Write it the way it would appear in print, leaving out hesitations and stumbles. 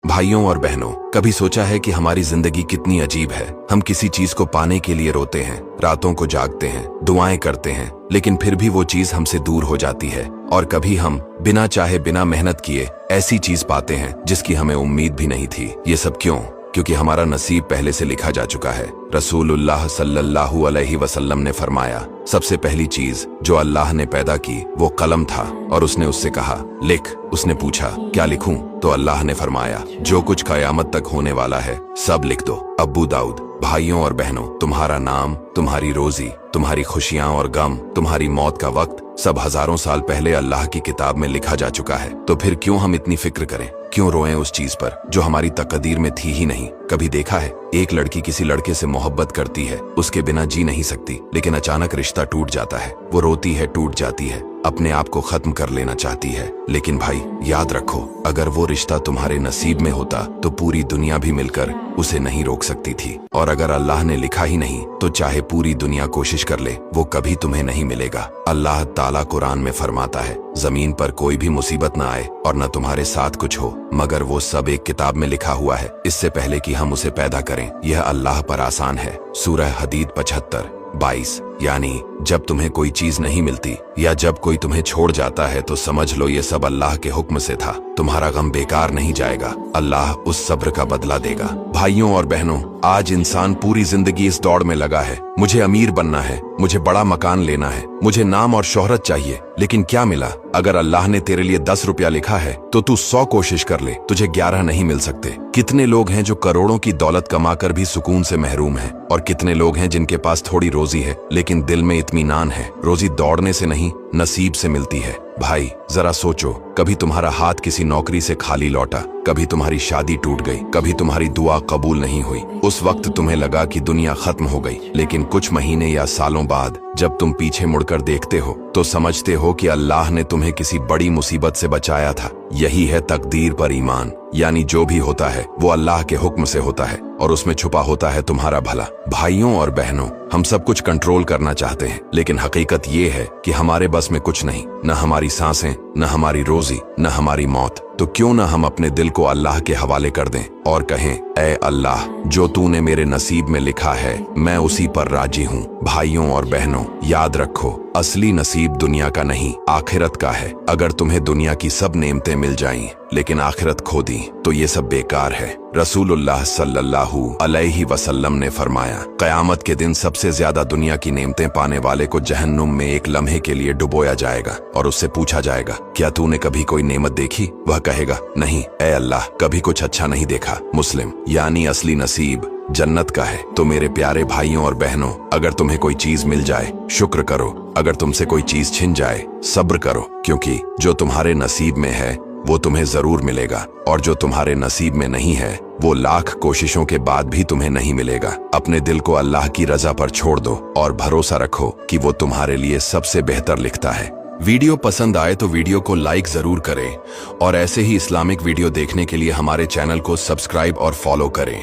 भाइयों और बहनों, कभी सोचा है कि हमारी जिंदगी कितनी अजीब है। हम किसी चीज को पाने के लिए रोते हैं, रातों को जागते हैं, दुआएं करते हैं, लेकिन फिर भी वो चीज हमसे दूर हो जाती है। और कभी हम बिना चाहे बिना मेहनत किए ऐसी चीज पाते हैं जिसकी हमें उम्मीद भी नहीं थी। ये सब क्यों? क्योंकि हमारा नसीब पहले से लिखा जा चुका है। रसूलुल्लाह सल्लल्लाहु अलैहि वसल्लम ने फरमाया, सबसे पहली चीज जो अल्लाह ने पैदा की वो कलम था, और उसने उससे कहा लिख। उसने पूछा क्या लिखूं? तो अल्लाह ने फरमाया, जो कुछ कयामत तक होने वाला है सब लिख दो। अब्बू दाऊद। भाइयों और बहनों, तुम्हारा नाम, तुम्हारी रोजी, तुम्हारी खुशियां और गम, तुम्हारी मौत का वक्त सब हजारों साल पहले अल्लाह की किताब में लिखा जा चुका है। तो फिर क्यों हम इतनी फिक्र करें? क्यों रोएं उस चीज पर जो हमारी तकदीर में थी ही नहीं? कभी देखा है एक लड़की किसी लड़के से मोहब्बत करती है, उसके बिना जी नहीं सकती, लेकिन अचानक रिश्ता टूट जाता है। वो रोती है, टूट जाती है, अपने आप को खत्म कर लेना चाहती है। लेकिन भाई याद रखो, अगर वो रिश्ता तुम्हारे नसीब में होता तो पूरी दुनिया भी मिलकर उसे नहीं रोक सकती थी। और अगर अल्लाह ने लिखा ही नहीं तो चाहे पूरी दुनिया कोशिश कर ले, वो कभी तुम्हें नहीं मिलेगा। अल्लाह ताला कुरान में फरमाता है, जमीन पर कोई भी मुसीबत न आए और न तुम्हारे साथ कुछ हो, मगर वो सब एक किताब में लिखा हुआ है इससे पहले कि हम उसे पैदा करें। यह अल्लाह पर आसान है। सूरह हदीद 75-22। यानी जब तुम्हें कोई चीज नहीं मिलती या जब कोई तुम्हें छोड़ जाता है तो समझ लो ये सब अल्लाह के हुक्म से था। तुम्हारा गम बेकार नहीं जाएगा, अल्लाह उस सब्र का बदला देगा। भाइयों और बहनों, आज इंसान पूरी जिंदगी इस दौड़ में लगा है, मुझे अमीर बनना है, मुझे बड़ा मकान लेना है, मुझे नाम और शोहरत चाहिए। लेकिन क्या मिला? अगर अल्लाह ने तेरे लिए 10 रुपया लिखा है तो तू 100 कोशिश कर ले, तुझे 11 नहीं मिल सकते। कितने लोग हैं जो करोड़ों की दौलत कमाकर भी सुकून से महरूम हैं, और कितने लोग हैं जिनके पास थोड़ी रोजी है लेकिन दिल में इत्मीनान है। रोजी दौड़ने से नहीं, नसीब से मिलती है। भाई जरा सोचो, कभी तुम्हारा हाथ किसी नौकरी से खाली लौटा, कभी तुम्हारी शादी टूट गई, कभी तुम्हारी दुआ कबूल नहीं हुई। उस वक्त तुम्हें लगा कि दुनिया खत्म हो गई, लेकिन कुछ महीने या सालों बाद जब तुम पीछे मुड़कर देखते हो तो समझते हो कि अल्लाह ने तुम्हें किसी बड़ी मुसीबत से बचाया था। यही है तकदीर पर ईमान, यानी जो भी होता है वो अल्लाह के हुक्म से होता है और उसमें छुपा होता है तुम्हारा भला। भाइयों और बहनों, हम सब कुछ कंट्रोल करना चाहते हैं, लेकिन हकीकत ये है कि हमारे बस में कुछ नहीं, न हमारी सांसें, न हमारी रोजी, न हमारी मौत। तो क्यों न हम अपने दिल को अल्लाह के हवाले कर दें और कहें, ऐ अल्लाह, जो तूने मेरे नसीब में लिखा है मैं उसी पर राजी हूँ। भाइयों और बहनों, याद रखो, असली नसीब दुनिया का नहीं, आखिरत का है। अगर तुम्हें दुनिया की सब नेमतें मिल जाएं लेकिन आखिरत खो दी तो ये सब बेकार है। रसूलुल्लाह सल्लल्लाहु अलैहि वसल्लम ने फरमाया, कयामत के दिन सबसे ज्यादा दुनिया की नेमतें पाने वाले को जहन्नुम में एक लम्हे के लिए डुबोया जाएगा और उससे पूछा जाएगा, क्या तूने कभी कोई नेमत देखी? वह कहेगा, नहीं ऐ अल्लाह, कभी कुछ अच्छा नहीं देखा। मुस्लिम। यानी असली नसीब जन्नत का है। तो मेरे प्यारे भाइयों और बहनों, अगर तुम्हें कोई चीज मिल जाए शुक्र करो, अगर तुमसे कोई चीज छिन जाए सब्र करो, क्योंकि जो तुम्हारे नसीब में है वो तुम्हें जरूर मिलेगा, और जो तुम्हारे नसीब में नहीं है वो लाख कोशिशों के बाद भी तुम्हें नहीं मिलेगा। अपने दिल को अल्लाह की रजा पर छोड़ दो और भरोसा रखो कि वो तुम्हारे लिए सबसे बेहतर लिखता है। वीडियो पसंद आए तो वीडियो को लाइक जरूर करें और ऐसे ही इस्लामिक वीडियो देखने के लिए हमारे चैनल को सब्सक्राइब और फॉलो करें।